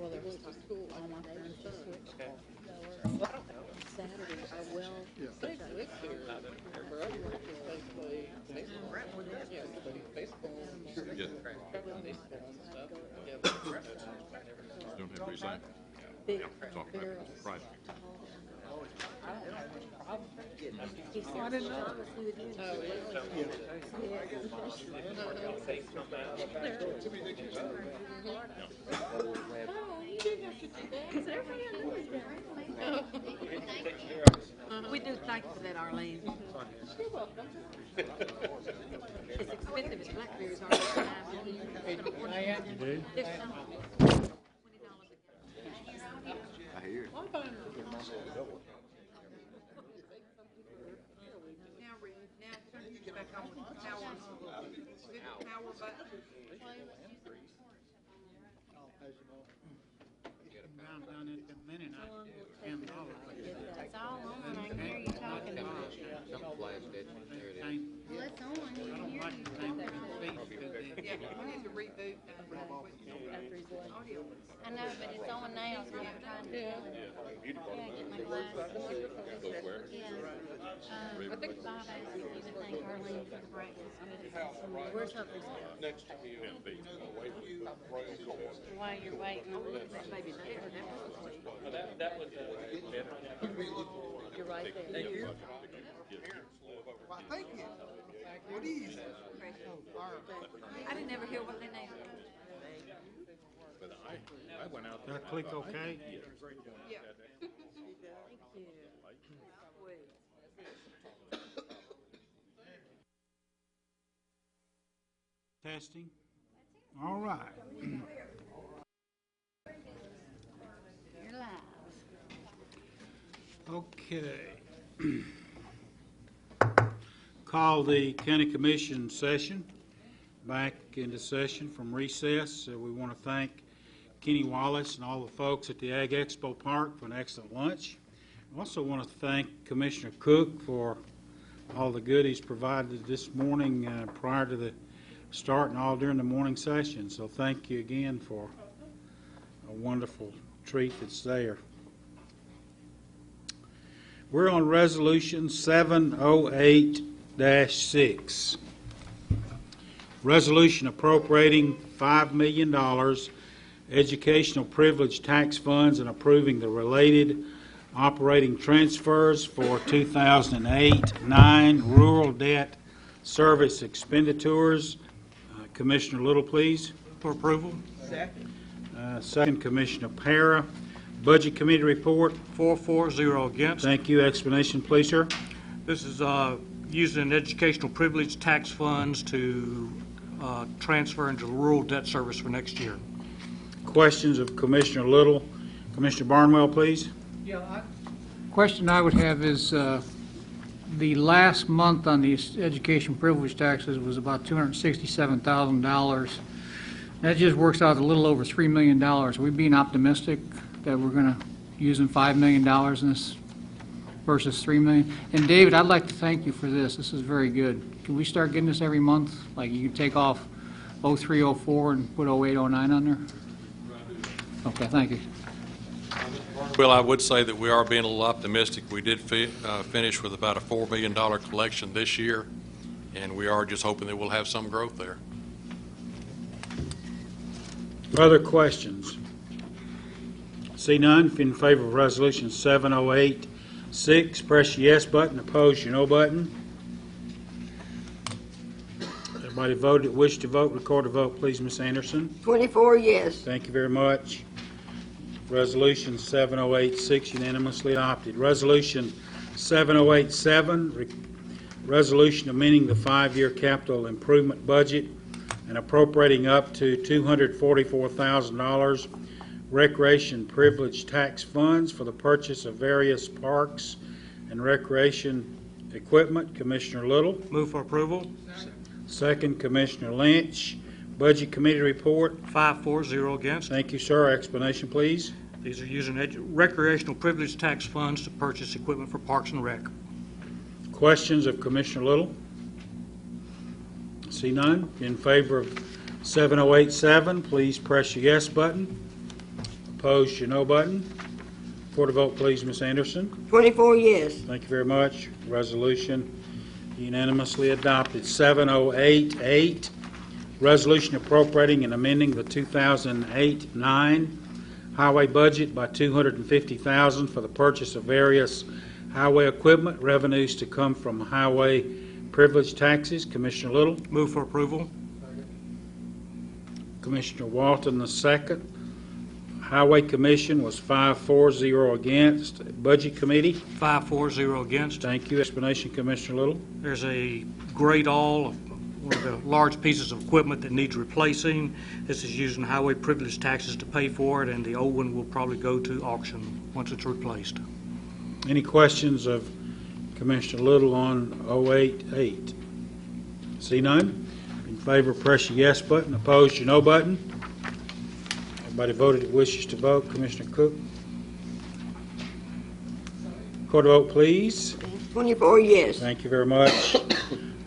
Well, there was school all my friends just switched. Saturday, I will. They live here. Basically, baseball. Yeah, baseball. Yeah. Stuff. Yeah, Don't have to resign. Big, Talk about very private. He said, I didn't know. We do thank you for that, Arlene. You're welcome. It's expensive as blackberries are. You do? I hear. Now, Reed, now turn your back on with the power button. Down at the minute, $10. It's all on, I can hear you talking about it. Well, Well, it's on, I can I don't hear like you. the thing with the feet too big. Yeah, we need to reboot audio. I know, but it's on now, so I'm trying to tell him. Yeah, get my glasses. Yeah. Bob asked if you would thank Arlene for the breakfast. Where's Hooker's? While you're waiting, Maybe there, That was you're right there. Thank you. Why, thank you. What is? I didn't ever hear what they named. But I went out Did there. I click OK? Yeah. Thank you. Testing. All right. you're live. Okay. Call the County Commission session back into session from recess. We want to thank Kenny Wallace and all the folks at the Ag Expo Park for an excellent lunch. I also want to thank Commissioner Cook for all the goodies provided this morning prior to the start and all during the morning session. So thank you again for a wonderful treat that's there. We're on Resolution 708-6. Resolution appropriating $5 million educational privilege tax funds and approving the related operating transfers for 2008-9 rural debt service expenditures. Commissioner Little, please. For approval? Second, Commissioner Para. Budget Committee report. 4-0 against. Thank you. Explanation, please, sir. This is using educational privilege tax funds to transfer into the rural debt service for next year. Questions of Commissioner Little. Commissioner Barnwell, please. Question I would have is, the last month on these education privilege taxes was about $267,000. That just works out a little over $3 million. Are we being optimistic that we're going to using $5 million in this versus $3 million? And David, I'd like to thank you for this. This is very good. Can we start getting this every month? Like you can take off 03, 04 and put 08, 09 on there? Okay, thank you. Well, I would say that we are being a little optimistic. We did finish with about a $4 million collection this year, and we are just hoping that we'll have some growth there. Other questions? See none. If in favor of Resolution 708-6, press your yes button. Opposed, your no button. Everybody voted, wish to vote, record a vote, please, Ms. Anderson. 24 yes. Thank you very much. Resolution 708-6 unanimously adopted. Resolution 708-7, resolution amending the 5-year capital improvement budget and appropriating up to $244,000 recreation privilege tax funds for the purchase of various parks and recreation equipment. Commissioner Little. Move for approval. Second, Commissioner Lynch. Budget Committee report. 5-0 against. Thank you, sir. Explanation, please. These are using recreational privilege tax funds to purchase equipment for Parks and Rec. Questions of Commissioner Little? See none. In favor of 708-7, please press your yes button. Opposed, your no button. Record a vote, please, Ms. Anderson. 24 yes. Thank you very much. Resolution unanimously adopted. 7088, resolution appropriating and amending the 2008-9 highway budget by $250,000 for the purchase of various highway equipment, revenues to come from highway privilege taxes. Commissioner Little. Move for approval. Commissioner Walton, the second. Highway Commission was 5-4-0 against. Budget Committee. 5-4-0 against. Thank you. Explanation, Commissioner Little. There's a great all of one of the large pieces of equipment that needs replacing. This is using highway privilege taxes to pay for it, and the old one will probably go to auction once it's replaced. Any questions of Commissioner Little on 088? See none? In favor, press your yes button. Opposed, your no button. Everybody voted that wishes to vote. Commissioner Cook. Record a vote, please. 24 yes. Thank you very much.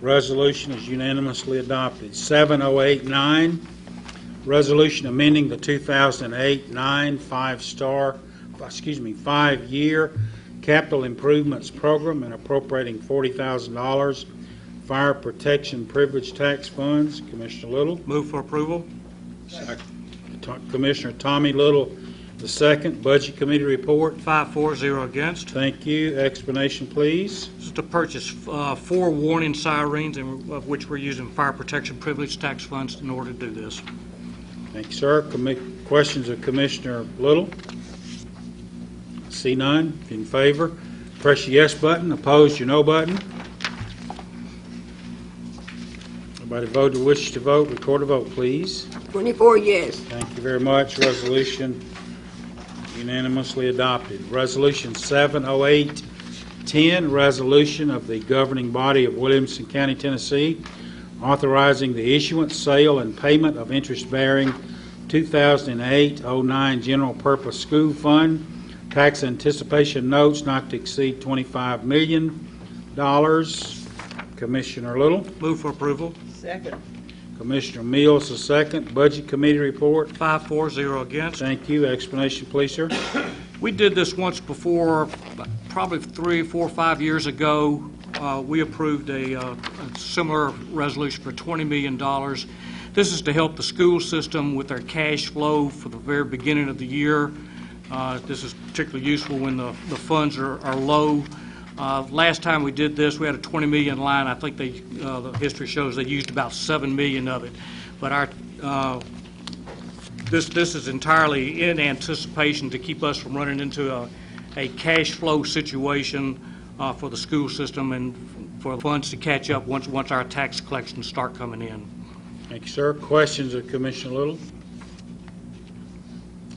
Resolution is unanimously adopted. 7089, resolution amending the 2008-9 5-year capital improvements program and appropriating $40,000 fire protection privilege tax funds. Commissioner Little. Move for approval. Commissioner Tommy Little, the second. Budget Committee report. 5-4-0 against. Thank you. Explanation, please. This is to purchase 4 warning sirens, of which we're using fire protection privilege tax funds in order to do this. Thank you, sir. Questions of Commissioner Little? See none. In favor, press your yes button. Opposed, your no button. Everybody vote who wishes to vote. Record a vote, please. 24 yes. Thank you very much. Resolution unanimously adopted. Resolution 70810, resolution of the governing body of Williamson County, Tennessee, authorizing the issuance, sale, and payment of interest-bearing 2008-09 general purpose school fund tax anticipation notes not to exceed $25 million. Commissioner Little. Move for approval. Second. Commissioner Mills, the second. Budget Committee report. 5-4-0 against. Thank you. Explanation, please, sir. We did this once before, probably 3, 4, 5 years ago. We approved a similar resolution for $20 million. This is to help the school system with their cash flow for the very beginning of the year. This is particularly useful when the funds are low. Last time we did this, we had a $20 million line. I think the history shows they used about $7 million of it. But this is entirely in anticipation to keep us from running into a cash flow situation for the school system and for the funds to catch up once our tax collections start coming in. Thank you, sir. Questions of Commissioner Little?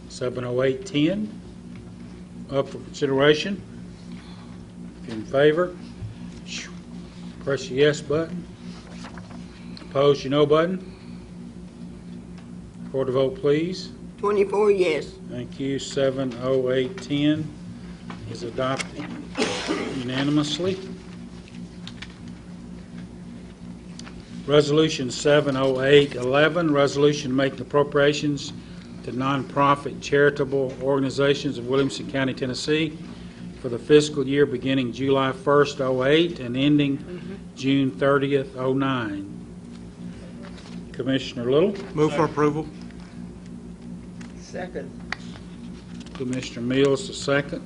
70810, up for consideration. If you're in favor, press the yes button. Opposed, your no button. Record a vote, please. 24 yes. Thank you. 70810 is adopted unanimously. Resolution 70811, resolution making appropriations to nonprofit charitable organizations of Williamson County, Tennessee for the fiscal year beginning July 1st, 08 and ending June 30th, 09. Commissioner Little. Move for approval. Second. Commissioner Mills, the second.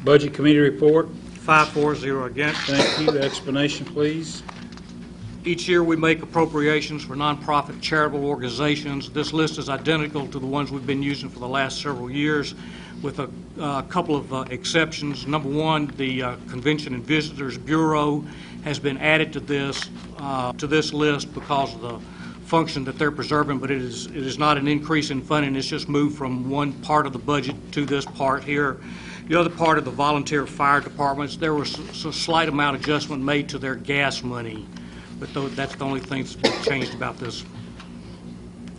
Budget Committee report. 5-4-0 against. Thank you. Explanation, please. Each year, we make appropriations for nonprofit charitable organizations. This list is identical to the ones we've been using for the last several years, with a couple of exceptions. Number one, the Convention and Visitors Bureau has been added to this list because of the function that they're preserving, but it is not an increase in funding. It's just moved from one part of the budget to this part here. The other part of the volunteer fire departments, there was a slight amount of adjustment made to their gas money. But that's the only thing that's changed about this.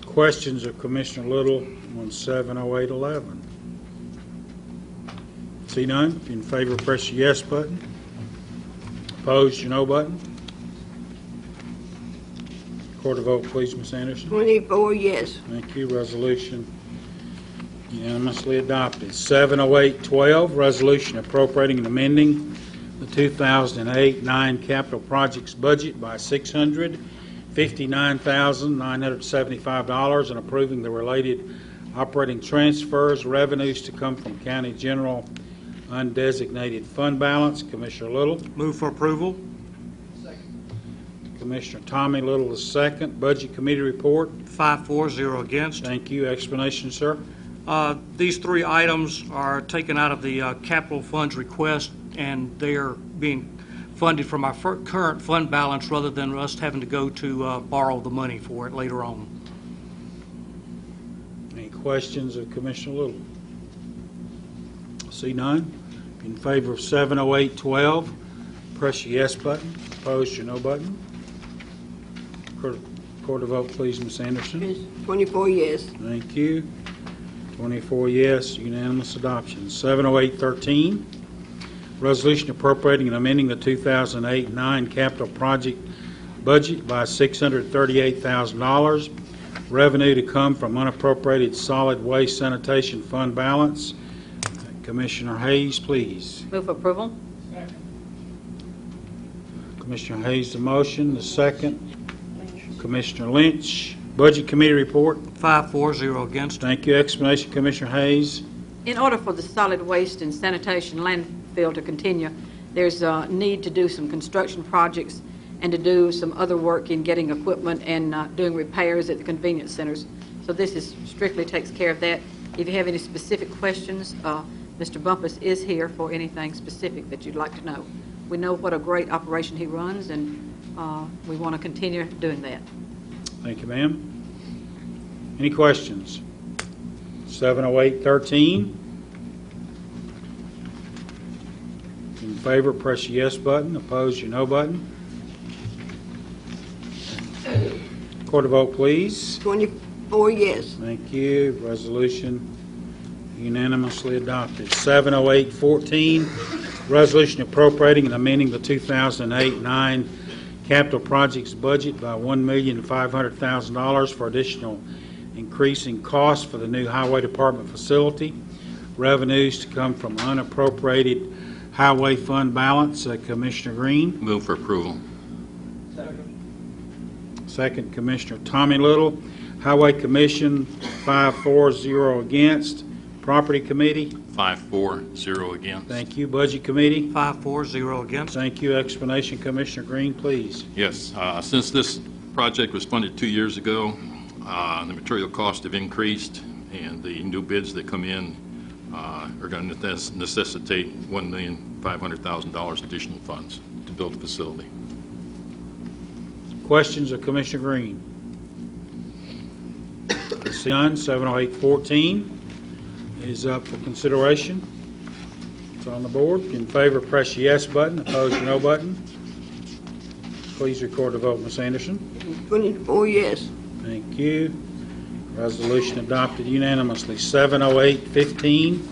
Questions of Commissioner Little on 70811? See none? If you're in favor, press your yes button. Opposed, your no button. Record a vote, please, Ms. Anderson. 24 yes. Thank you. Resolution Unanimously adopted. 70812, resolution appropriating and amending the 2008-9 capital projects budget by $659,975 and approving the related operating transfers, revenues to come from county general undesignated fund balance. Commissioner Little. Move for approval. Commissioner Tommy Little is second. Budget Committee report. 5-4, against. Thank you. Explanation, sir. These three items are taken out of the capital funds request, and they are being funded from our current fund balance rather than us having to go to borrow the money for it later on. Any questions of Commissioner Little? See none. In favor of 70812, press your yes button. Opposed, your no button. Record the vote, please, Ms. Anderson. 24 yes. Thank you. 24 yes, unanimous adoption. 70813, resolution appropriating and amending the 2008-9 capital project budget by $638,000. Revenue to come from unappropriated solid waste sanitation fund balance. Commissioner Hayes, please. Move for approval. Commissioner Hayes, the motion. The second. Commissioner Lynch. Budget Committee report. 5-4, against. Thank you. Explanation, Commissioner Hayes. In order for the solid waste and sanitation landfill to continue, there's a need to do some construction projects and to do some other work in getting equipment and doing repairs at the convenience centers. So this is strictly takes care of that. If you have any specific questions, Mr. Bumpus is here for anything specific that you'd like to know. We know what a great operation he runs, and we want to continue doing that. Thank you, ma'am. Any questions? 70813. In favor, press your yes button. Opposed, your no button. Record the vote, please. 24 yes. Thank you. Resolution unanimously adopted. 70814, resolution appropriating and amending the 2008-9 capital projects budget by $1,500,000 for additional increasing costs for the new Highway Department facility. Revenues to come from unappropriated highway fund balance. Commissioner Green. Move for approval. Second, Commissioner Tommy Little. Highway Commission, 5-4, against. Property Committee. 5-4, against. Thank you. Budget Committee. 5-4, against. Thank you. Explanation, Commissioner Green, please. Yes, since this project was funded 2 years ago, the material costs have increased, and the new bids that come in are going to necessitate $1,500,000 additional funds to build the facility. Questions of Commissioner Green? See none. 70814 is up for consideration. It's on the board. In favor, press your yes button. Opposed, your no button. Please record the vote, Ms. Anderson. 24 yes. Thank you. Resolution adopted unanimously. 70815,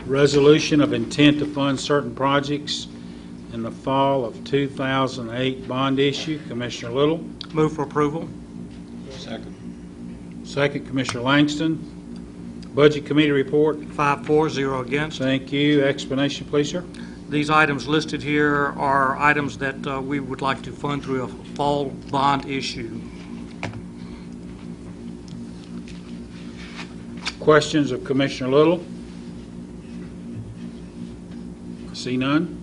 resolution of intent to fund certain projects in the fall of 2008 bond issue. Commissioner Little. Move for approval. Second, Commissioner Langston. Budget Committee report. 5-4, against. Thank you. Explanation, please, sir. These items listed here are items that we would like to fund through a fall bond issue. Questions of Commissioner Little? See none.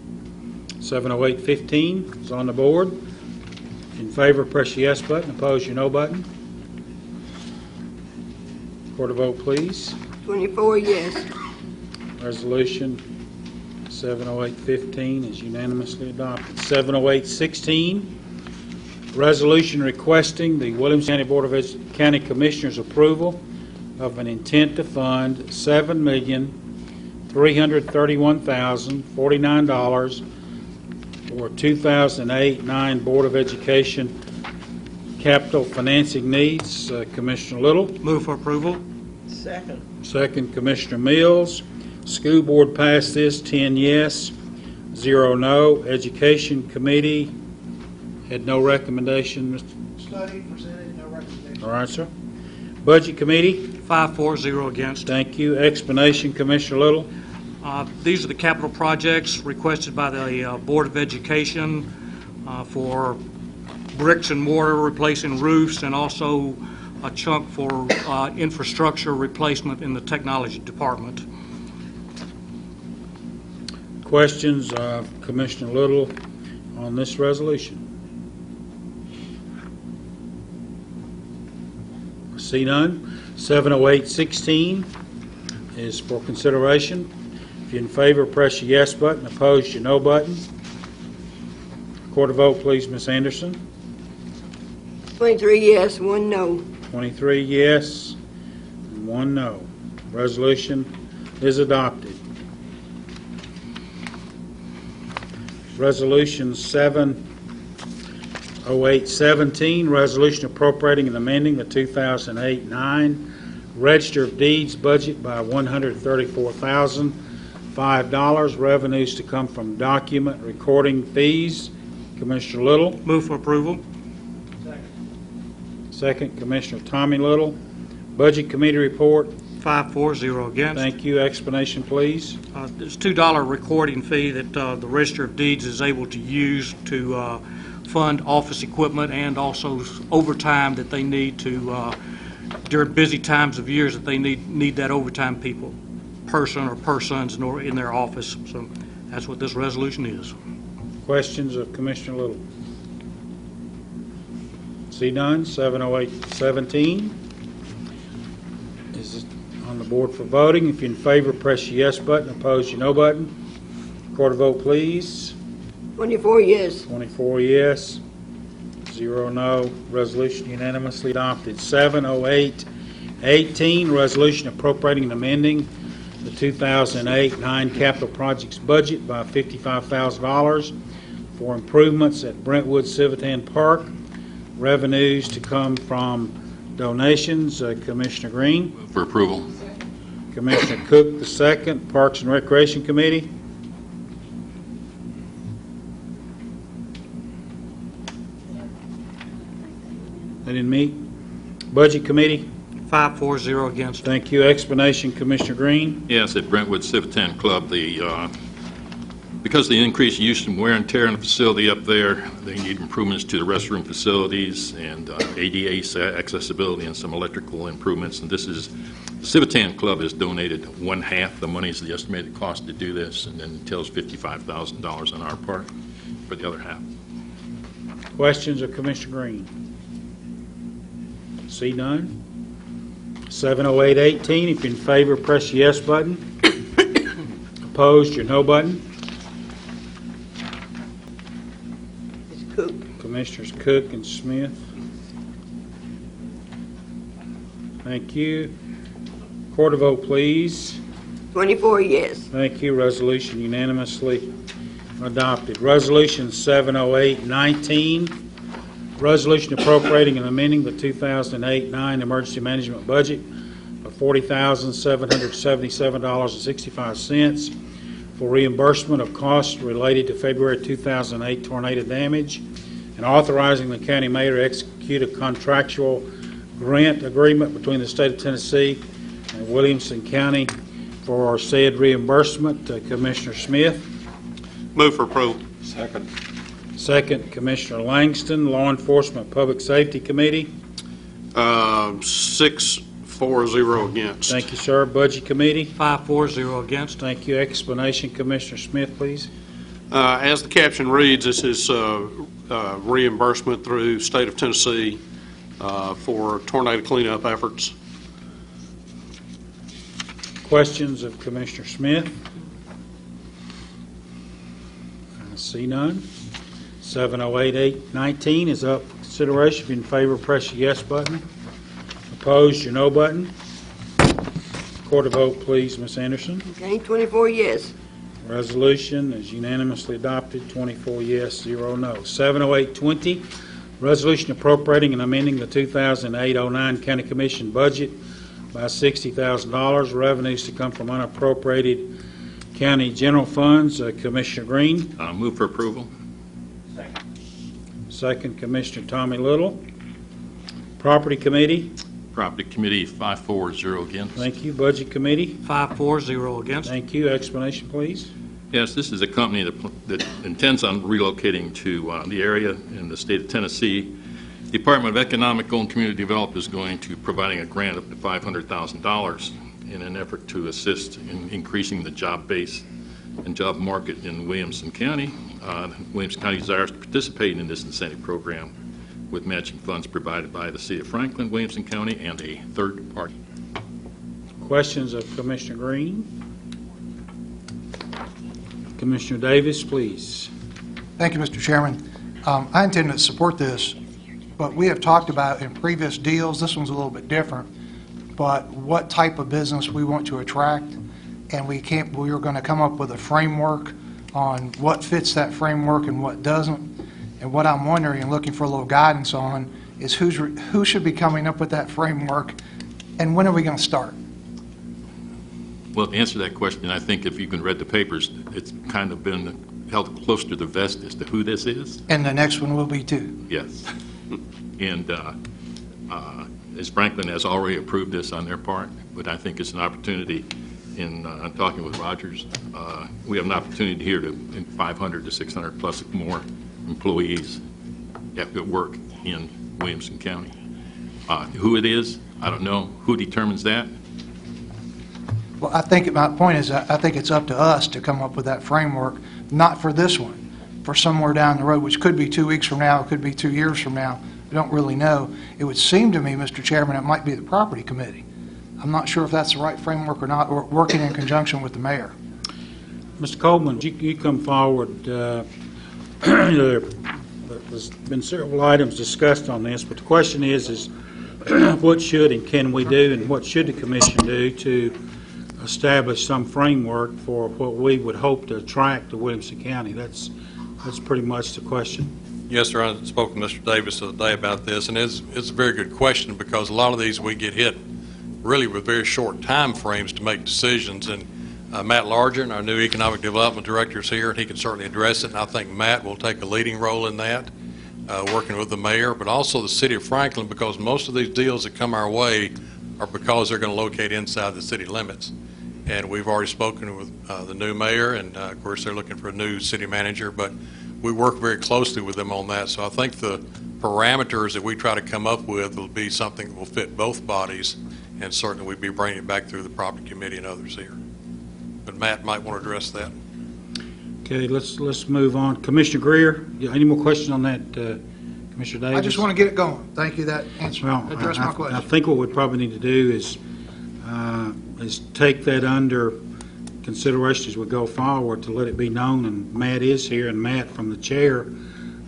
70815 is on the board. In favor, press your yes button. Opposed, your no button. Record a vote, please. 24 yes. Resolution 70815 is unanimously adopted. 70816, resolution requesting the Williamson County Board of County Commissioners approval of an intent to fund $7,331,049 for 2008-9 Board of Education capital financing needs. Commissioner Little. Move for approval. Second, Commissioner Mills. School Board passed this, 10 yes, 0 no. Education Committee had no recommendation. Study presented, no recommendation. All right, sir. Budget Committee. 5-4-0 against. Thank you. Explanation, Commissioner Little. These are the capital projects requested by the Board of Education for bricks and mortar, replacing roofs, and also a chunk for infrastructure replacement in the technology department. Questions of Commissioner Little on this resolution? I see none. 70816 is for consideration. If you're in favor, press your yes button. Opposed, your no button. Record a vote, please, Ms. Anderson. 23 yes, 1 no. 23 yes, and 1 no. Resolution is adopted. Resolution 70817, resolution appropriating and amending the 2008-9 Register of Deeds budget by $134,005. Revenues to come from document recording fees. Commissioner Little. Move for approval. Second, Commissioner Tommy Little. Budget Committee report. 5-4-0 against. Thank you. Explanation, please. There's a $2 recording fee that the Register of Deeds is able to use to fund office equipment and also overtime that they need to, during busy times of years, that they need that overtime people, person or persons in their office. So that's what this resolution is. Questions of Commissioner Little? See none. 70817 is on the board for voting. If you're in favor, press your yes button. Opposed, your no button. Record a vote, please. 24 yes. 24 yes, 0 no. Resolution unanimously adopted. 70818, resolution appropriating and amending the 2008-9 capital projects budget by $55,000 for improvements at Brentwood Civitan Park. Revenues to come from donations. Commissioner Green. For approval. Commissioner Cook, the second. Parks and Recreation Committee. They didn't meet. Budget Committee. 5-4-0 against. Thank you. Explanation, Commissioner Green. Yes, at Brentwood Civitan Club, because of the increased use and wear and tear in the facility up there, they need improvements to the restroom facilities and ADA accessibility and some electrical improvements. And the Civitan Club has donated 1/2 the money is the estimated cost to do this, and then it tells $55,000 on our part for the other half. Questions of Commissioner Green? See none. 70818. If you're in favor, press the yes button. Opposed, your no button. It's Cook. Commissioners Cook and Smith. Thank you. Record a vote, please. 24 yes. Thank you. Resolution unanimously adopted. Resolution 70819. Resolution appropriating and amending the 2008-9 emergency management budget of $40,777.65 for reimbursement of costs related to February 2008 tornado damage, and authorizing the county mayor to execute a contractual grant agreement between the state of Tennessee and Williamson County for said reimbursement. Commissioner Smith. Move for approval. Second, Commissioner Langston. Law Enforcement Public Safety Committee. 6-4-0 against. Thank you, sir. Budget Committee. 5-4-0 against. Thank you. Explanation, Commissioner Smith, please. As the caption reads, this is reimbursement through state of Tennessee for tornado cleanup efforts. Questions of Commissioner Smith? I see none. 70819 is up for consideration. If you're in favor, press your yes button. Opposed, your no button. Record a vote, please, Ms. Anderson. Okay, 24 yes. Resolution is unanimously adopted, 24 yes, 0 no. 70820, resolution appropriating and amending the 2008-09 County Commission budget by $60,000. Revenues to come from unappropriated county general funds. Commissioner Green. Move for approval. Second, Commissioner Tommy Little. Property Committee. Property Committee, 5-4-0 against. Thank you. Budget Committee? 5-4-0 against. Thank you. Explanation, please. Yes, this is a company that intends on relocating to the area in the state of Tennessee. The Department of Economic and Community Development is going to providing a grant up to $500,000 in an effort to assist in increasing the job base and job market in Williamson County. Williamson County desires to participate in this incentive program with matching funds provided by the City of Franklin, Williamson County, and a third party. Questions of Commissioner Green? Commissioner Davis, please. Thank you, Mr. Chairman. I intend to support this, but we have talked about in previous deals, this one's a little bit different, but what type of business we want to attract, and we are going to come up with a framework on what fits that framework and what doesn't. And what I'm wondering and looking for a little guidance on is who should be coming up with that framework, and when are we going to start? Well, to answer that question, I think if you can read the papers, it's kind of been held close to the vest as to who this is. And the next one will be too. Yes. And as Franklin has already approved this on their part, but I think it's an opportunity in talking with Rogers. We have an opportunity here to 500 to 600 plus more employees at work in Williamson County. Who it is, I don't know. Who determines that? Well, I think my point is I think it's up to us to come up with that framework, not for this one, for somewhere down the road, which could be 2 weeks from now, it could be 2 years from now. I don't really know. It would seem to me, Mr. Chairman, it might be the Property Committee. I'm not sure if that's the right framework or not, or working in conjunction with the mayor. Mr. Coleman, you come forward. There's been several items discussed on this, but the question is what should and can we do, and what should the commission do to establish some framework for what we would hope to attract to Williamson County? That's pretty much the question. Yes, sir. I spoke with Mr. Davis the other day about this, and it's a very good question because a lot of these we get hit really with very short time frames to make decisions. And Matt Largent, our new Economic Development Director, is here, and he can certainly address it. And I think Matt will take a leading role in that, working with the mayor, but also the City of Franklin, because most of these deals that come our way are because they're going to locate inside the city limits. And we've already spoken with the new mayor, and of course they're looking for a new city manager, but we work very closely with them on that. So I think the parameters that we try to come up with will be something that will fit both bodies, and certainly we'd be bringing it back through the Property Committee and others here. But Matt might want to address that. Okay, let's move on. Commissioner Greer, any more questions on that, Commissioner Davis? I just want to get it going. Thank you. That answer addressed my question. I think what we probably need to do is take that under consideration as we go forward, to let it be known, and Matt is here, and Matt from the chair,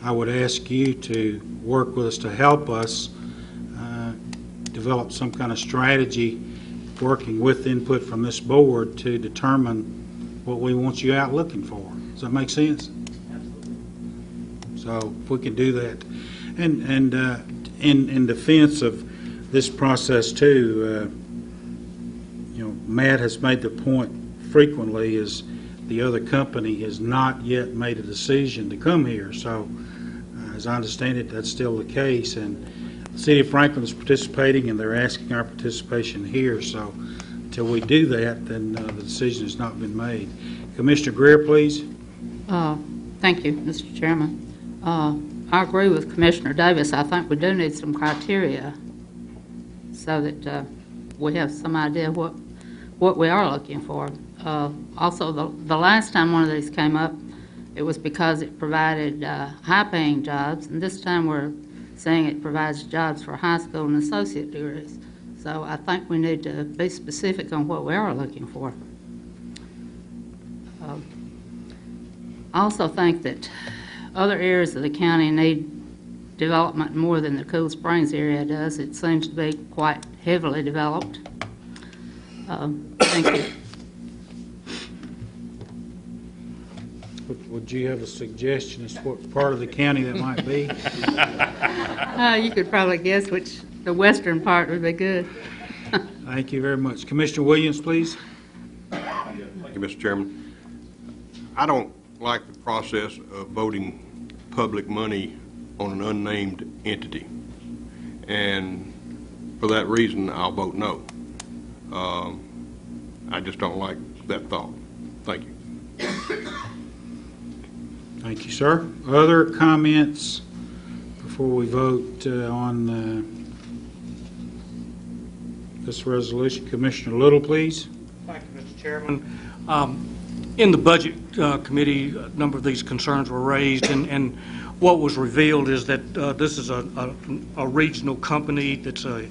I would ask you to work with us to help us develop some kind of strategy, working with input from this board to determine what we want you out looking for. Does that make sense? Absolutely. So if we can do that. And in defense of this process too, Matt has made the point frequently is the other company has not yet made a decision to come here. So as I understand it, that's still the case. And the City of Franklin is participating, and they're asking our participation here. So until we do that, then the decision has not been made. Commissioner Greer, please. Thank you, Mr. Chairman. I agree with Commissioner Davis. I think we do need some criteria so that we have some idea what we are looking for. Also, the last time one of these came up, it was because it provided high-paying jobs, and this time we're saying it provides jobs for high school and associate degrees. So I think we need to be specific on what we are looking for. I also think that other areas of the county need development more than the Cool Springs area does. It seems to be quite heavily developed. Thank you. Would you have a suggestion as to what part of the county that might be? You could probably guess which the western part would be good. Thank you very much. Commissioner Williams, please. Thank you, Mr. Chairman. I don't like the process of voting public money on an unnamed entity. And for that reason, I'll vote no. I just don't like that thought. Thank you. Thank you, sir. Other comments before we vote on this resolution? Commissioner Little, please. Thank you, Mr. Chairman. In the Budget Committee, a number of these concerns were raised, and what was revealed is that this is a regional company that's a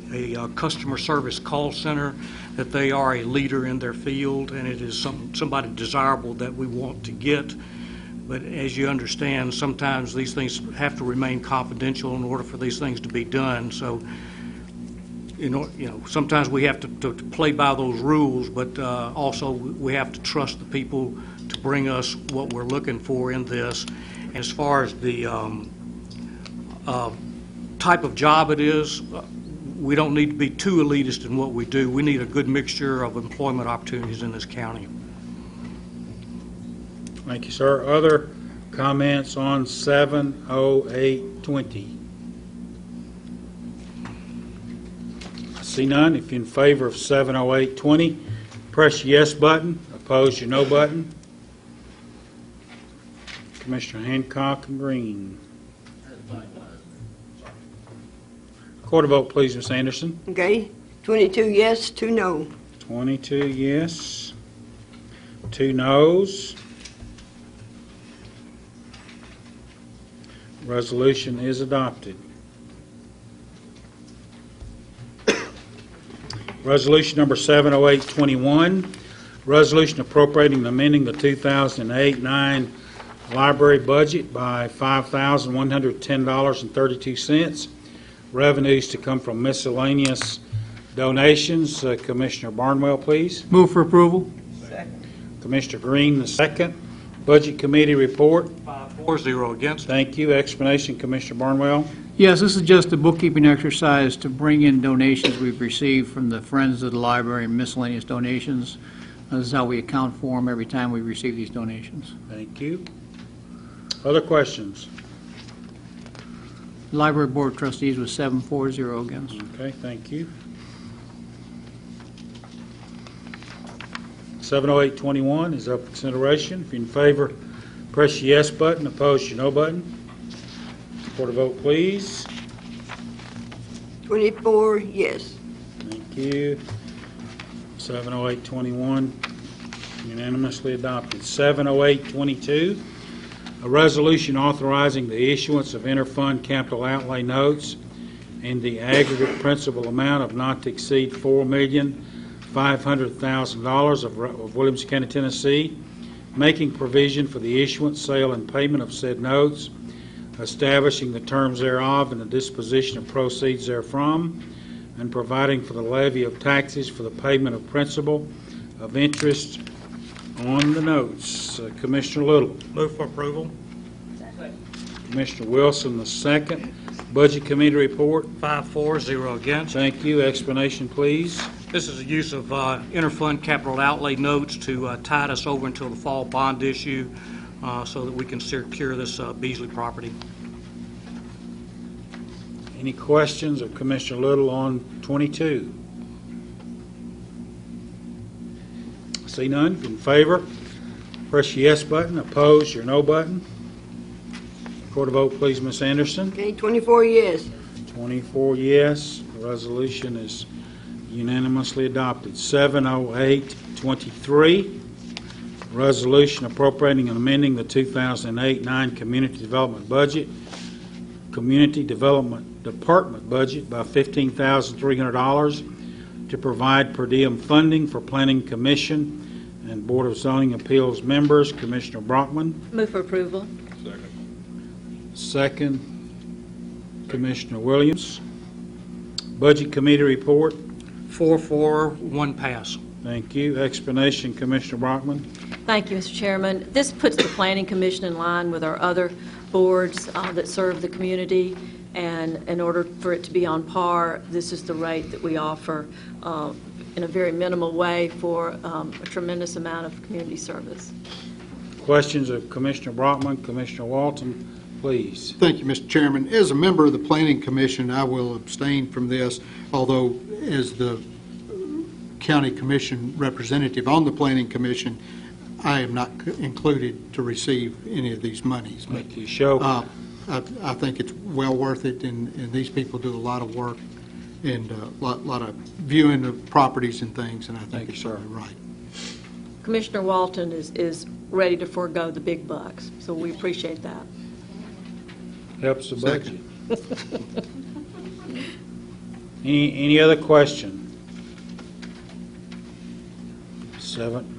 customer service call center, that they are a leader in their field, and it is somebody desirable that we want to get. But as you understand, sometimes these things have to remain confidential in order for these things to be done. So, sometimes we have to play by those rules, but also we have to trust the people to bring us what we're looking for in this. As far as the type of job it is, we don't need to be too elitist in what we do. We need a good mixture of employment opportunities in this county. Thank you, sir. Other comments on 70820? I see none. If you're in favor of 70820, press your yes button. Opposed, your no button. Commissioner Hancock and Green. Quarter vote, please, Ms. Anderson. Okay, 22 yes, 2 no. 22 yes, 2 noes. Resolution is adopted. Resolution number 70821, resolution appropriating and amending the 2008-9 library budget by $5,110.32. Revenues to come from miscellaneous donations. Commissioner Barnwell, please. Move for approval. Commissioner Green, the second. Budget Committee report. 4-0 against. Thank you. Explanation, Commissioner Barnwell. Yes, this is just a bookkeeping exercise to bring in donations we've received from the Friends of the Library and miscellaneous donations. This is how we account for them every time we receive these donations. Thank you. Other questions? Library Board of Trustees was 7-4-0 against. Okay, thank you. 70821 is up for consideration. If you're in favor, press your yes button. Opposed, your no button. Report a vote, please. 24 yes. Thank you. 70821 unanimously adopted. 70822, a resolution authorizing the issuance of interfund capital outlay notes in the aggregate principal amount of not to exceed $4,500,000 of Williamson County, Tennessee, making provision for the issuance, sale, and payment of said notes, establishing the terms thereof and the disposition of proceeds therefrom, and providing for the levy of taxes for the payment of principal of interest on the notes. Commissioner Little. Move for approval. Commissioner Wilson, the second. Budget Committee report. 5-4-0 against. Thank you. Explanation, please. This is the use of interfund capital outlay notes to tide us over until the fall bond issue so that we can secure this Beasley property. Any questions of Commissioner Little on 22? See none. In favor, press your yes button. Opposed, your no button. Record a vote, please, Ms. Anderson. Okay, 24 yes. 24 yes. The resolution is unanimously adopted. 70823, resolution appropriating and amending the 2008-9 Community Development Budget, Community Development Department budget by $15,300 to provide per diem funding for Planning Commission and Board of Zoning Appeals members. Commissioner Brockman. Move for approval. Second, Commissioner Williams. Budget Committee report. 4-4, 1 pass. Thank you. Explanation, Commissioner Brockman. Thank you, Mr. Chairman. This puts the Planning Commission in line with our other boards that serve the community, and in order for it to be on par, this is the rate that we offer in a very minimal way for a tremendous amount of community service. Questions of Commissioner Brockman, Commissioner Walton, please. Thank you, Mr. Chairman. As a member of the Planning Commission, I will abstain from this, although as the County Commission representative on the Planning Commission, I am not included to receive any of these monies. Thank you. Show. I think it's well worth it, and these people do a lot of work and a lot of viewing of properties and things, and I think it's certainly right. Commissioner Walton is ready to forego the big bucks, so we appreciate that. Helps the budget. Any other question? 7.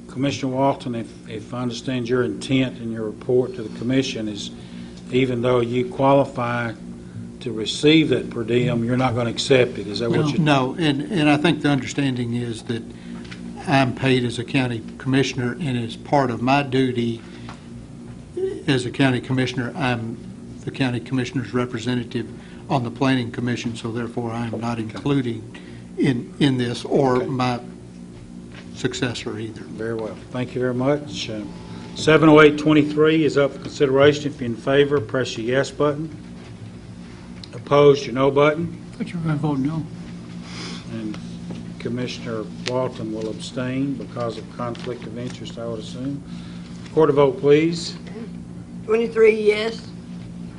Commissioner Walton, if I understand your intent in your report to the commission is, even though you qualify to receive that per diem, you're not going to accept it. Is that what you? No, and I think the understanding is that I'm paid as a county commissioner, and as part of my duty as a county commissioner, I'm the county commissioner's representative on the planning commission, so therefore I'm not including in this or my successor either. Very well. Thank you very much. 70823 is up for consideration. If you're in favor, press your yes button. Opposed, your no button. I thought you were going to vote no. And Commissioner Walton will abstain because of conflict of interest, I would assume. Record a vote, please. 23 yes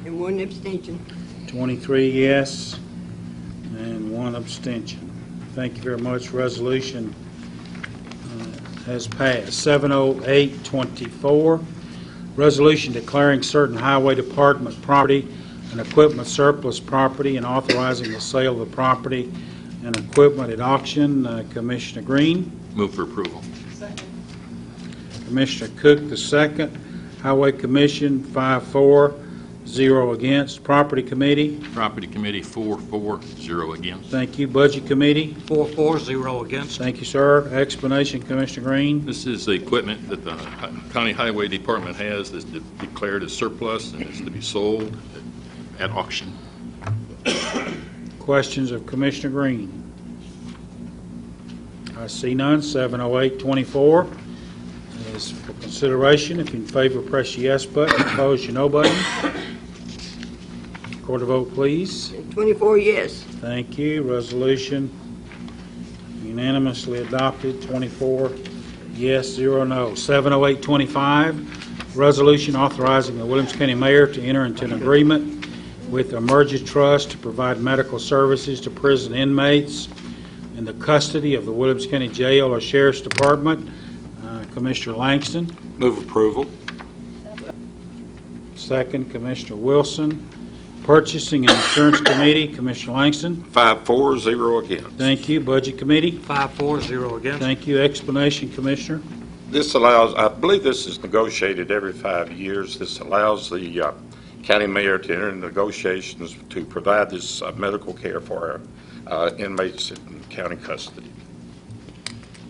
and 1 abstention. 23 yes and 1 abstention. Thank you very much. Resolution has passed. 70824, resolution declaring certain highway department property and equipment surplus property and authorizing the sale of the property and equipment at auction. Commissioner Green. Move for approval. Commissioner Cook, the second. Highway Commission, 5-4, 0 against. Property Committee. Property Committee, 4-4, 0 against. Thank you. Budget Committee. 4-4, 0 against. Thank you, sir. Explanation, Commissioner Green. This is the equipment that the County Highway Department has that's declared as surplus and is to be sold at auction. Questions of Commissioner Green? I see none. 70824 is for consideration. If you're in favor, press your yes button. Opposed, your no button. Record a vote, please. 24 yes. Thank you. Resolution unanimously adopted. 24 yes, 0 no. 70825, resolution authorizing the Williamson County Mayor to enter into an agreement with Emergent Trust to provide medical services to prison inmates in the custody of the Williamson County Jail or Sheriff's Department. Commissioner Langston. Move approval. Second, Commissioner Wilson. Purchasing and Insurance Committee, Commissioner Langston. 5-4, 0 against. Thank you. Budget Committee. 5-4, 0 against. Thank you. Explanation, Commissioner. This allows, I believe this is negotiated every 5 years. This allows the county mayor to enter into negotiations to provide this medical care for our inmates in county custody.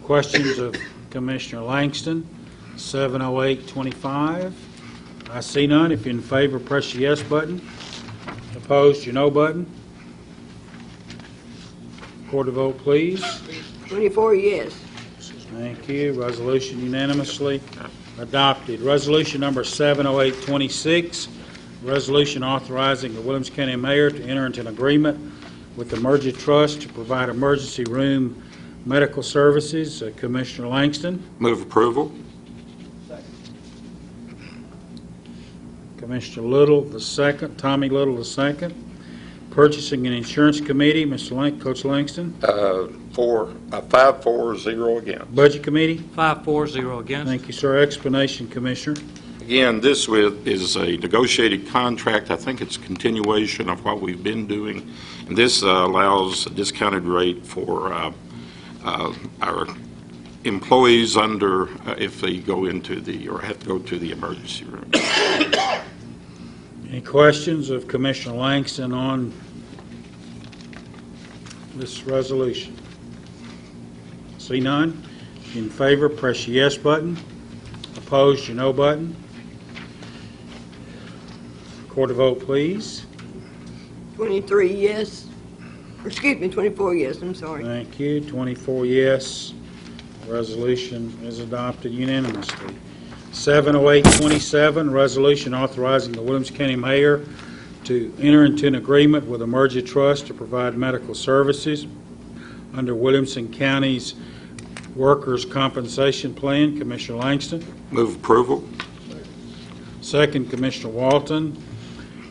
Questions of Commissioner Langston. 70825. I see none. If you're in favor, press the yes button. Opposed, your no button. Record a vote, please. 24 yes. Thank you. Resolution unanimously adopted. Resolution number 70826, resolution authorizing the Williamson County Mayor to enter into an agreement with Emergent Trust to provide emergency room medical services. Commissioner Langston. Move approval. Commissioner Little, the second. Tommy Little, the second. Purchasing and Insurance Committee, Coach Langston. 5-4, 0 against. Budget Committee. 5-4, 0 against. Thank you, sir. Explanation, Commissioner. Again, this is a negotiated contract. I think it's a continuation of what we've been doing. And this allows a discounted rate for our employees under, if they go into or have to go to the emergency room. Any questions of Commissioner Langston on this resolution? See none. In favor, press your yes button. Opposed, your no button. Record a vote, please. 23 yes. Or excuse me, 24 yes, I'm sorry. Thank you. 24 yes. Resolution is adopted unanimously. 70827, resolution authorizing the Williamson County Mayor to enter into an agreement with Emergent Trust to provide medical services under Williamson County's Workers' Compensation Plan. Commissioner Langston. Move approval. Second, Commissioner Walton.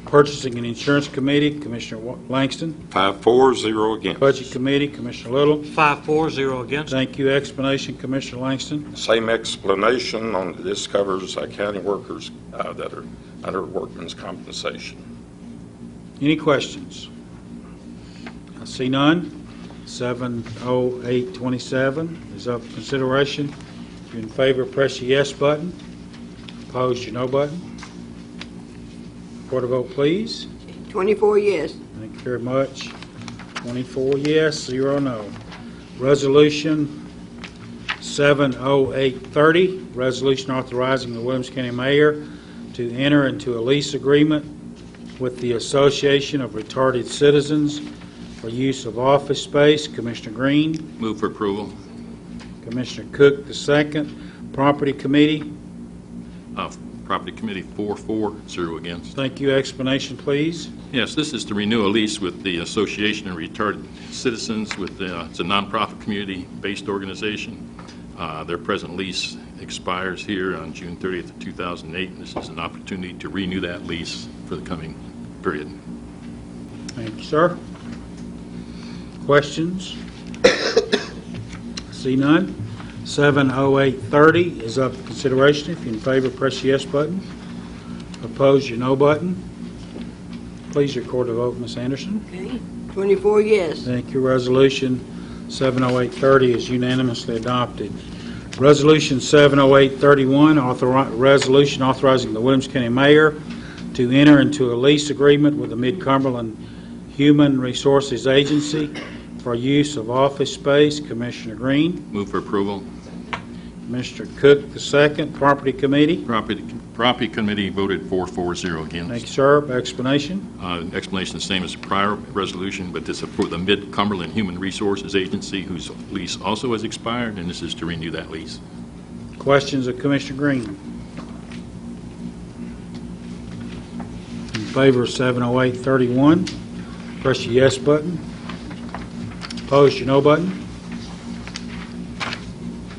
Purchasing and Insurance Committee, Commissioner Langston. 5-4-0 against. Budget Committee, Commissioner Little. 5-4-0 against. Thank you. Explanation, Commissioner Langston. Same explanation on this covers county workers that are under workman's compensation. Any questions? I see none. 70827 is up for consideration. If you're in favor, press your yes button. Opposed, your no button. Record a vote, please. 24 yes. Thank you very much. 24 yes, 0 no. Resolution 70830, resolution authorizing the Williamson County Mayor to enter into a lease agreement with the Association of Retarded Citizens for use of office space. Commissioner Green. Move for approval. Commissioner Cook, the second. Property Committee. Property Committee 4-4-0 against. Thank you. Explanation, please. Yes, this is to renew a lease with the Association of Retarded Citizens. It's a nonprofit community-based organization. Their present lease expires here on June 30th of 2008. And this is an opportunity to renew that lease for the coming period. Thank you, sir. Questions? See none. 70830 is up for consideration. If you're in favor, press the yes button. Opposed, your no button. Please record the vote, Ms. Anderson. Okay. 24 yes. Thank you. Resolution 70830 is unanimously adopted. Resolution 70831, resolution authorizing the Williamson County Mayor to enter into a lease agreement with the Mid-Cumberland Human Resources Agency for use of office space. Commissioner Green. Move for approval. Commissioner Cook, the second. Property Committee. Property Committee voted 4-4-0 against. Thank you, sir. Explanation. Explanation the same as the prior resolution, but this is for the Mid-Cumberland Human Resources Agency, whose lease also has expired, and this is to renew that lease. Questions of Commissioner Green? In favor of 70831, press your yes button. Opposed, your no button.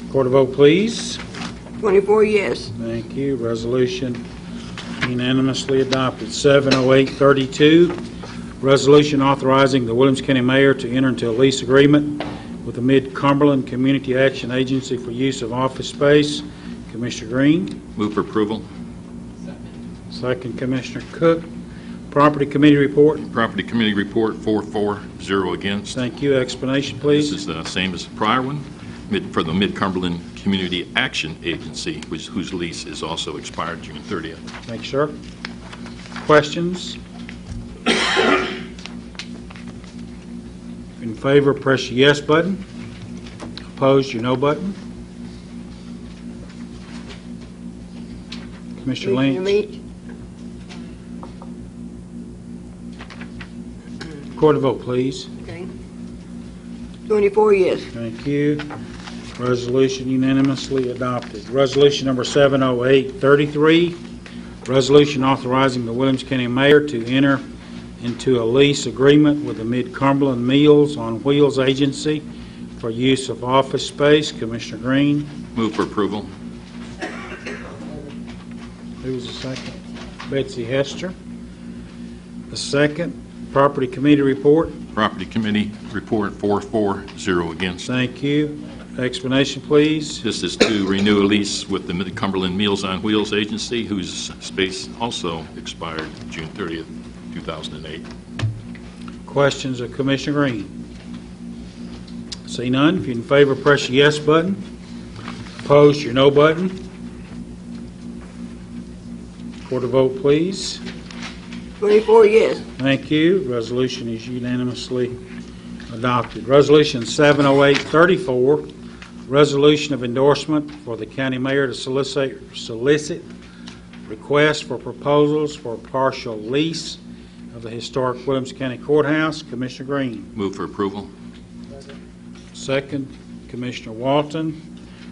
Record a vote, please. 24 yes. Thank you. Resolution unanimously adopted. 70832, resolution authorizing the Williamson County Mayor to enter into a lease agreement with the Mid-Cumberland Community Action Agency for use of office space. Commissioner Green. Move for approval. Second, Commissioner Cook. Property Committee report. Property Committee report 4-4-0 against. Thank you. Explanation, please. This is the same as the prior one for the Mid-Cumberland Community Action Agency, whose lease is also expired June 30th. Thank you, sir. Questions? In favor, press your yes button. Opposed, your no button. Commissioner Lynch. Record a vote, please. Okay. 24 yes. Thank you. Resolution unanimously adopted. Resolution number 70833, resolution authorizing the Williamson County Mayor to enter into a lease agreement with the Mid-Cumberland Meals on Wheels Agency for use of office space. Commissioner Green. Move for approval. Who was the second? Betsy Hester. The second. Property Committee report. Property Committee report 4-4-0 against. Thank you. Explanation, please. This is to renew a lease with the Mid-Cumberland Meals on Wheels Agency, whose space also expired June 30th, 2008. Questions of Commissioner Green? See none. If you're in favor, press your yes button. Opposed, your no button. Record a vote, please. 24 yes. Thank you. Resolution is unanimously adopted. Resolution 70834, resolution of endorsement for the county mayor to solicit request for proposals for partial lease of the historic Williamson County Courthouse. Commissioner Green. Move for approval. Second, Commissioner Walton.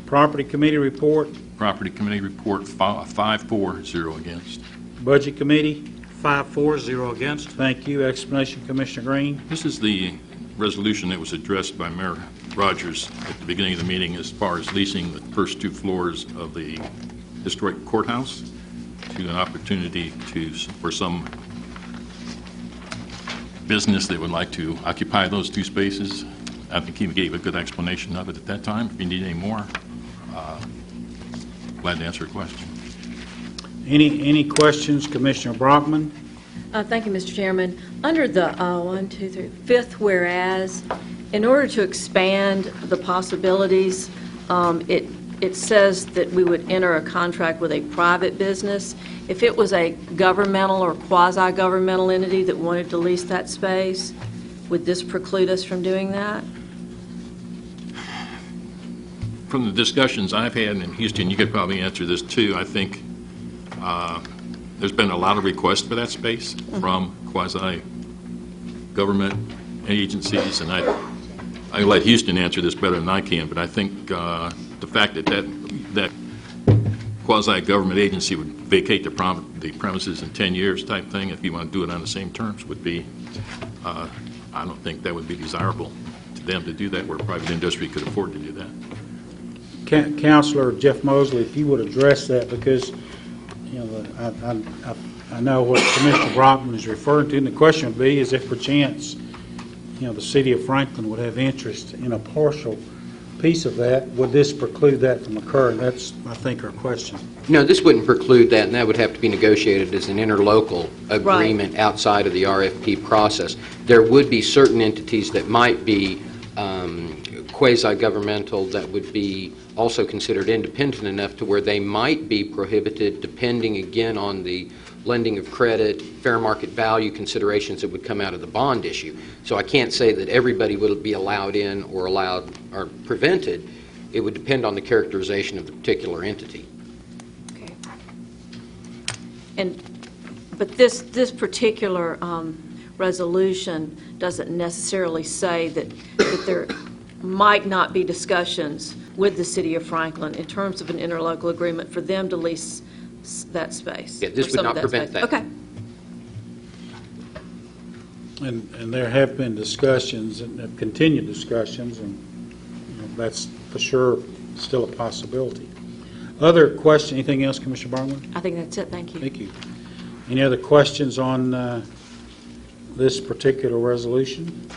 Property Committee report. Property Committee report 5-4, 0 against. Budget Committee. 5-4, 0 against. Thank you. Explanation, Commissioner Green. This is the resolution that was addressed by Mayor Rogers at the beginning of the meeting as far as leasing the first 2 floors of the historic courthouse to an opportunity for some business that would like to occupy those 2 spaces. I think he gave a good explanation of it at that time. If you need any more, glad to answer a question. Any questions, Commissioner Brockman? Thank you, Mr. Chairman. Under the 5th whereas, in order to expand the possibilities, it says that we would enter a contract with a private business. If it was a governmental or quasi-governmental entity that wanted to lease that space, would this preclude us from doing that? From the discussions I've had in Houston, you could probably answer this too. I think there's been a lot of requests for that space from quasi-government agencies, and I let Houston answer this better than I can, but I think the fact that quasi-government agency would vacate the premises in 10 years type thing, if you want to do it on the same terms, would be, I don't think that would be desirable to them to do that, where private industry could afford to do that. Councilor Jeff Mosley, if you would address that, because I know what Commissioner Brockman is referring to, and the question would be is if perchance the city of Franklin would have interest in a partial piece of that, would this preclude that from occurring? That's, I think, our question. No, this wouldn't preclude that, and that would have to be negotiated as an interlocal agreement outside of the RFP process. There would be certain entities that might be quasi-governmental that would be also considered independent enough to where they might be prohibited, depending again on the lending of credit, fair market value considerations that would come out of the bond issue. So I can't say that everybody would be allowed in or prevented. It would depend on the characterization of the particular entity. Okay. But this particular resolution doesn't necessarily say that there might not be discussions with the city of Franklin in terms of an interlocal agreement for them to lease that space. Yeah, this would not prevent that. Okay. And there have been discussions and have continued discussions, and that's for sure still a possibility. Other questions? Anything else, Commissioner Barnwell? I think that's it. Thank you. Thank you. Any other questions on this particular resolution?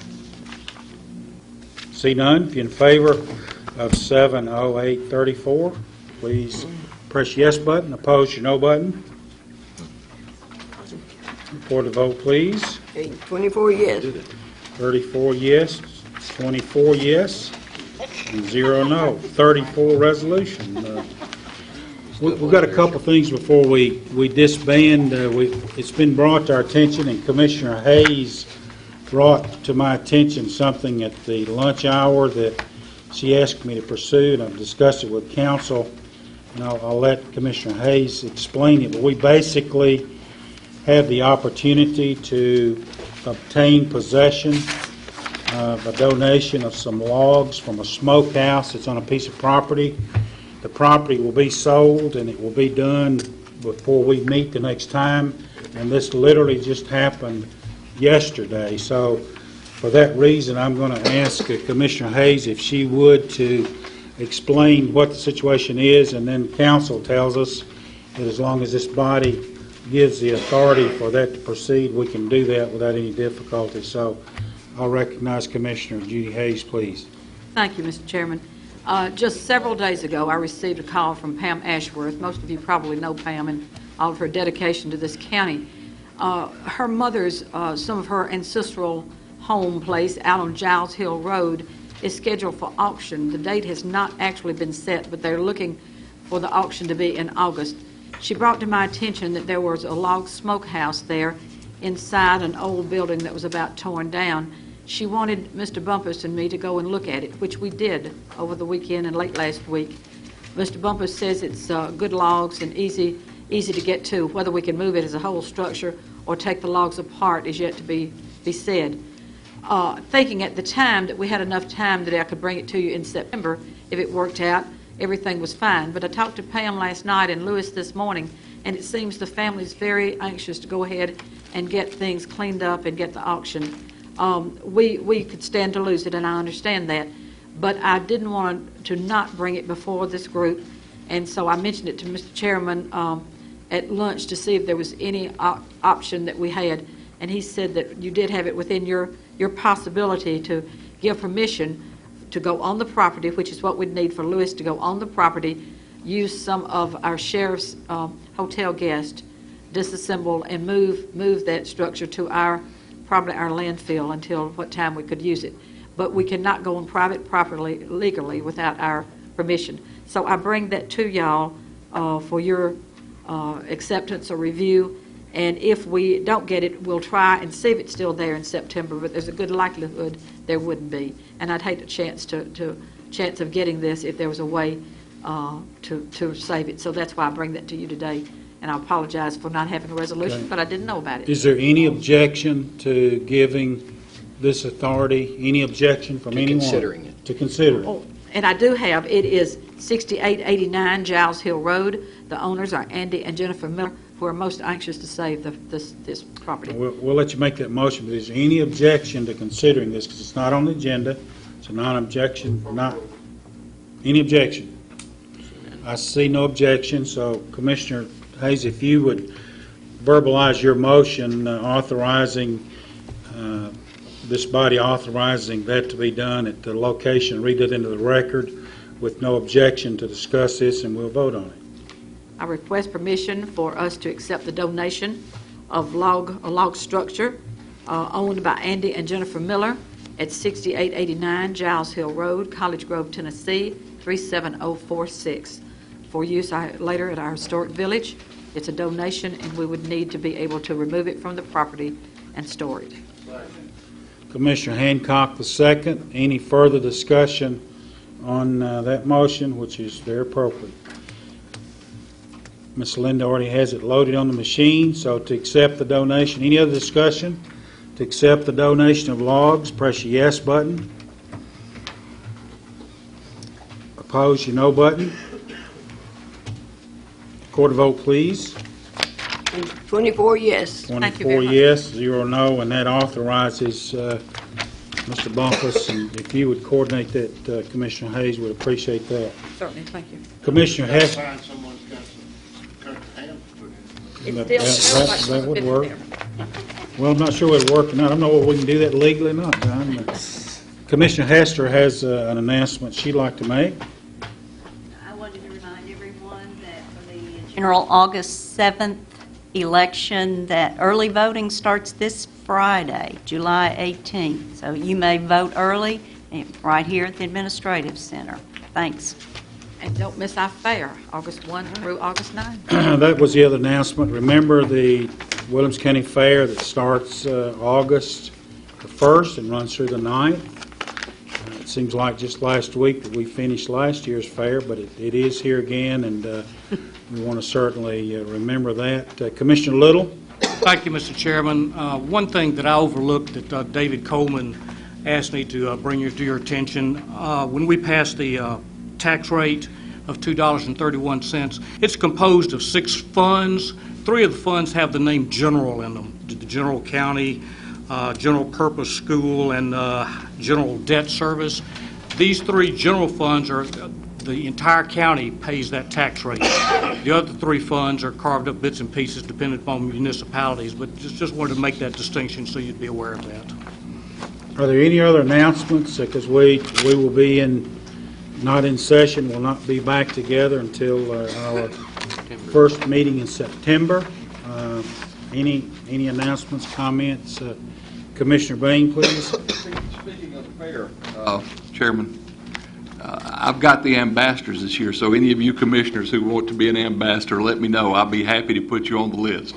See none. If you're in favor of 70834, please press yes button. Oppose your no button. Report the vote, please. 24 yes. 34 yes, 24 yes, and 0 no. 34 resolution. We've got a couple things before we disband. It's been brought to our attention, and Commissioner Hayes brought to my attention something at the lunch hour that she asked me to pursue, and I've discussed it with council, and I'll let Commissioner Hayes explain it. But we basically have the opportunity to obtain possession of a donation of some logs from a smokehouse that's on a piece of property. The property will be sold, and it will be done before we meet the next time, and this literally just happened yesterday. So for that reason, I'm going to ask Commissioner Hayes if she would to explain what the situation is, and then council tells us that as long as this body gives the authority for that to proceed, we can do that without any difficulty. So I'll recognize Commissioner Judy Hayes, please. Thank you, Mr. Chairman. Just several days ago, I received a call from Pam Ashworth. Most of you probably know Pam and all of her dedication to this county. Her mother's, some of her ancestral home place out on Giles Hill Road is scheduled for auction. The date has not actually been set, but they're looking for the auction to be in August. She brought to my attention that there was a log smokehouse there inside an old building that was about torn down. She wanted Mr. Bumpus and me to go and look at it, which we did over the weekend and late last week. Mr. Bumpus says it's good logs and easy easy to get to. Whether we can move it as a whole structure or take the logs apart is yet to be said. Thinking at the time that we had enough time that I could bring it to you in September, if it worked out, everything was fine. But I talked to Pam last night and Lewis this morning, and it seems the family's very anxious to go ahead and get things cleaned up and get the auction. We could stand to lose it, and I understand that. But I didn't want to not bring it before this group, and so I mentioned it to Mr. Chairman at lunch to see if there was any option that we had. And he said that you did have it within your possibility to give permission to go on the property, which is what we'd need for Lewis to go on the property, use some of our sheriff's hotel guests, disassemble and move that structure to probably our landfill until what time we could use it. But we cannot go on private property legally without our permission. So I bring that to y'all for your acceptance or review. And if we don't get it, we'll try and see if it's still there in September. But there's a good likelihood there wouldn't be. And I'd hate a chance of getting this if there was a way to save it. So that's why I bring that to you today. And I apologize for not having a resolution, but I didn't know about it. Is there any objection to giving this authority, any objection from anyone? Considering it. To consider it. Oh, and I do have, it is 6889 Giles Hill Road. The owners are Andy and Jennifer Miller, who are most anxious to save this property. We'll let you make that motion, but is there any objection to considering this? Because it's not on the agenda. It's a non-objection, any objection? I see no objection, so Commissioner Hayes, if you would verbalize your motion authorizing, this body authorizing that to be done at the location, read it into the record with no objection to discuss this, and we'll vote on it. I request permission for us to accept the donation of a log structure owned by Andy and Jennifer Miller at 6889 Giles Hill Road, College Grove, Tennessee, 37046, for use later at our historic village. It's a donation, and we would need to be able to remove it from the property and store it. Commissioner Hancock, the second. Any further discussion on that motion, which is very appropriate? Ms. Linda already has it loaded on the machine, so to accept the donation. Any other discussion? To accept the donation of logs, press your yes button. Oppose your no button. Record a vote, please. 24 yes. 24 yes, 0 no, and that authorizes Mr. Bumpus, and if you would coordinate that, Commissioner Hayes, would appreciate that. Certainly, thank you. Commissioner Hester. That would work. Well, I'm not sure it'll work or not. I don't know whether we can do that legally or not, John. Commissioner Hester has an announcement she'd like to make. I wanted to remind everyone that for the general August 7th election, that early voting starts this Friday, July 18th. So you may vote early right here at the Administrative Center. Thanks. And don't miss our fair, August 1 through August 9. That was the other announcement. Remember the Williamson County Fair that starts August the 1st and runs through the 9th. It seems like just last week that we finished last year's fair, but it is here again, and we want to certainly remember that. Commissioner Little? Thank you, Mr. Chairman. One thing that I overlooked that David Coleman asked me to bring to your attention, when we passed the tax rate of $2.31, it's composed of 6 funds. 3 of the funds have the name general in them, the general county, general purpose school, and general debt service. These 3 general funds are the entire county pays that tax rate. The other 3 funds are carved up bits and pieces depending upon municipalities, but just wanted to make that distinction so you'd be aware of that. Are there any other announcements? Because we will be not in session, we'll not be back together until our first meeting in September. Any announcements, comments? Commissioner Bain, please. Speaking of the fair, Chairman, I've got the ambassadors this year, so any of you commissioners who want to be an ambassador, let me know. I'll be happy to put you on the list.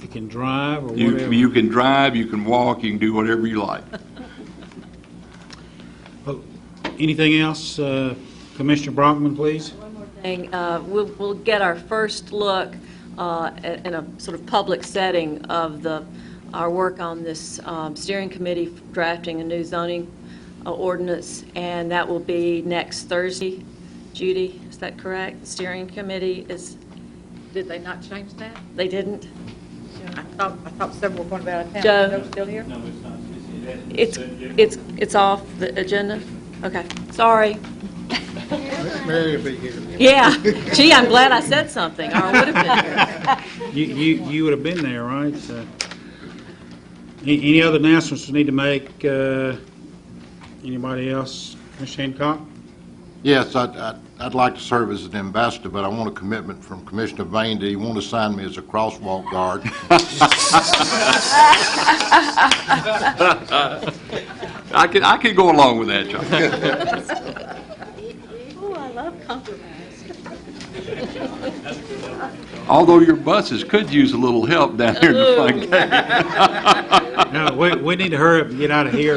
You can drive or whatever. You can drive, you can walk, you can do whatever you like. Anything else? Commissioner Brockman, please. One more thing. We'll get our first look in a sort of public setting of our work on this steering committee drafting a new zoning ordinance, and that will be next Thursday. Judy, is that correct? The steering committee is... Did they not change that? They didn't? I thought several were going to be out of town. Joe? Are they still here? No, It's off the agenda? Okay, sorry. Mary will be here. Yeah, gee, I'm glad I said something, or I would have been here. You would have been there, right? Any other announcements we need to make? Anybody else? Commissioner Hancock? Yes, I'd like to serve as an ambassador, but I want a commitment from Commissioner Vane that he won't assign me as a crosswalk guard. I can go along with that, John. Oh, I love compromise. Although your buses could use a little help down here in the front gate. No, we need to hurry up and get out of here.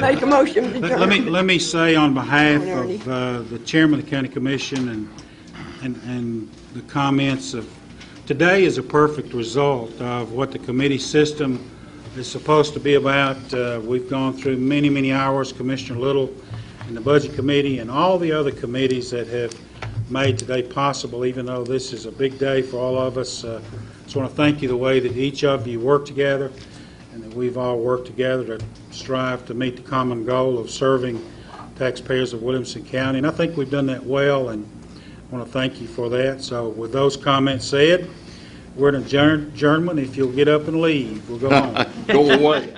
Make a motion to adjourn. Let me say on behalf of the chairman of the county commission and the comments of today is a perfect result of what the committee system is supposed to be about. We've gone through many hours, Commissioner Little and the budget committee and all the other committees that have made today possible, even though this is a big day for all of us. Just want to thank you the way that each of you work together and that we've all worked together to strive to meet the common goal of serving taxpayers of Williamson County. And I think we've done that well, and I want to thank you for that. So with those comments said, we're in adjournment. If you'll get up and leave, we'll go on. Go away.